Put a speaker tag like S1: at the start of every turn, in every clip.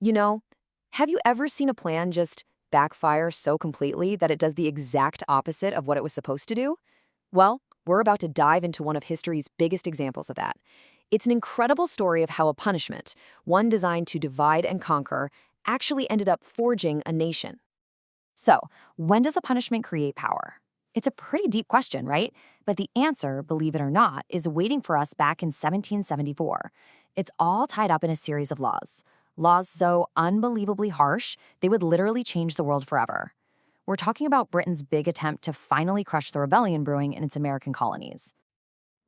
S1: You know, have you ever seen a plan just backfire so completely that it does the exact opposite of what it was supposed to do? Well, we're about to dive into one of history's biggest examples of that. It's an incredible story of how a punishment, one designed to divide and conquer, actually ended up forging a nation. So, when does a punishment create power? It's a pretty deep question, right? But the answer, believe it or not, is waiting for us back in 1774. It's all tied up in a series of laws. Laws so unbelievably harsh, they would literally change the world forever. We're talking about Britain's big attempt to finally crush the rebellion brewing in its American colonies.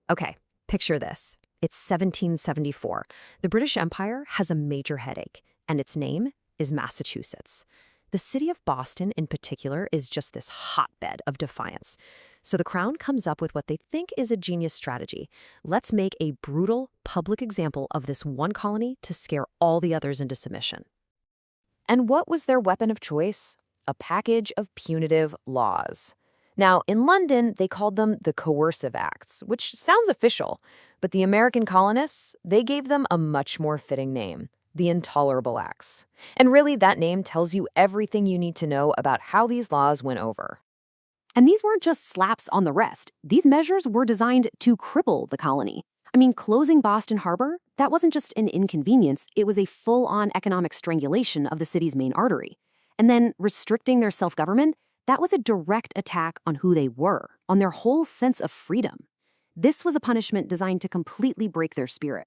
S1: Okay, picture this. It's 1774. The British Empire has a major headache, and its name is Massachusetts. The city of Boston, in particular, is just this hotbed of defiance. So the Crown comes up with what they think is a genius strategy. Let's make a brutal public example of this one colony to scare all the others into submission. And what was their weapon of choice? A package of punitive laws. Now, in London, they called them the Coercive Acts, which sounds official, but the American colonists, they gave them a much more fitting name, the Intolerable Acts. And really, that name tells you everything you need to know about how these laws went over. And these weren't just slaps on the wrist. These measures were designed to cripple the colony. I mean, closing Boston Harbor, that wasn't just an inconvenience, it was a full-on economic strangulation of the city's main artery. And then restricting their self-government, that was a direct attack on who they were, on their whole sense of freedom. This was a punishment designed to completely break their spirit.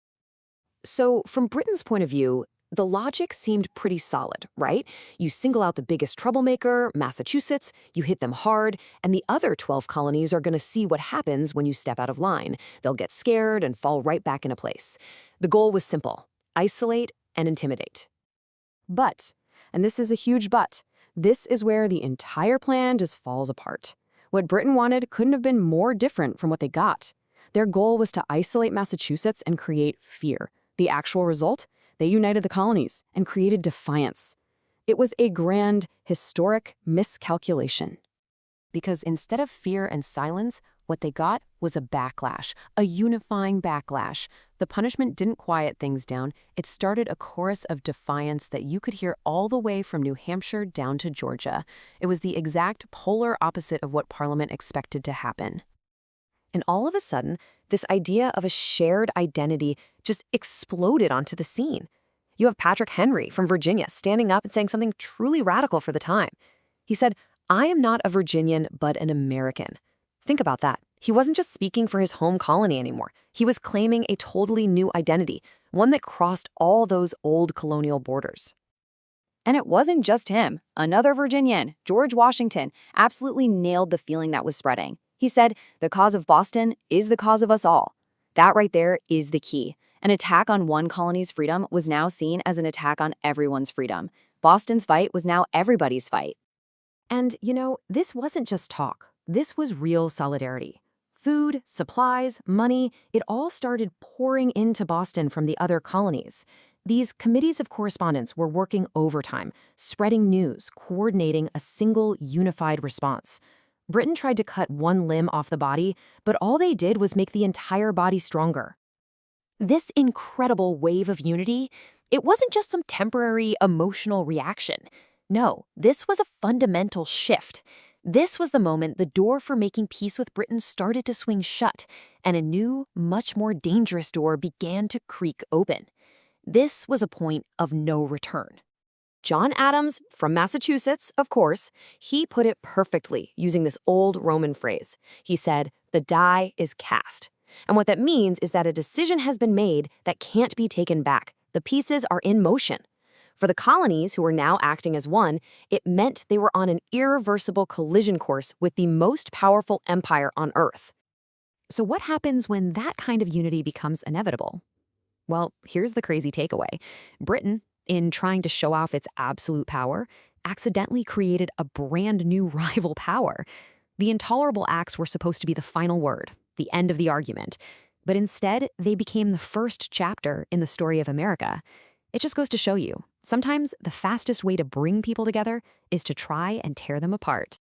S1: So, from Britain's point of view, the logic seemed pretty solid, right? You single out the biggest troublemaker, Massachusetts, you hit them hard, and the other 12 colonies are going to see what happens when you step out of line. They'll get scared and fall right back into place. The goal was simple: isolate and intimidate. But, and this is a huge but, this is where the entire plan just falls apart. What Britain wanted couldn't have been more different from what they got. Their goal was to isolate Massachusetts and create fear. The actual result? They united the colonies and created defiance. It was a grand, historic miscalculation. Because instead of fear and silence, what they got was a backlash, a unifying backlash. The punishment didn't quiet things down. It started a chorus of defiance that you could hear all the way from New Hampshire down to Georgia. It was the exact polar opposite of what Parliament expected to happen. And all of a sudden, this idea of a shared identity just exploded onto the scene. You have Patrick Henry from Virginia standing up and saying something truly radical for the time. He said, "I am not a Virginian, but an American." Think about that. He wasn't just speaking for his home colony anymore. He was claiming a totally new identity, one that crossed all those old colonial borders. And it wasn't just him. Another Virginian, George Washington, absolutely nailed the feeling that was spreading. He said, "The cause of Boston is the cause of us all." That right there is the key. An attack on one colony's freedom was now seen as an attack on everyone's freedom. Boston's fight was now everybody's fight. And, this wasn't just talk. This was real solidarity. Food, supplies, money, it all started pouring into Boston from the other colonies. These committees of correspondence were working overtime, spreading news, coordinating a single unified response. Britain tried to cut one limb off the body, but all they did was make the entire body stronger. This incredible wave of unity, it wasn't just some temporary emotional reaction. No, this was a fundamental shift. This was the moment the door for making peace with Britain started to swing shut, and a new, much more dangerous door began to creak open. This was a point of no return. John Adams, from Massachusetts, of course, he put it perfectly using this old Roman phrase. He said, "The die is cast." And what that means is that a decision has been made that can't be taken back. The pieces are in motion. For the colonies, who were now acting as one, it meant they were on an irreversible collision course with the most powerful empire on Earth. So what happens when that kind of unity becomes inevitable? Well, here's the crazy takeaway. Britain, in trying to show off its absolute power, accidentally created a brand new rival power. The Intolerable Acts were supposed to be the final word, the end of the argument, but instead they became the first chapter in the story of America. It just goes to show you, sometimes the fastest way to bring people together is to try and tear them apart.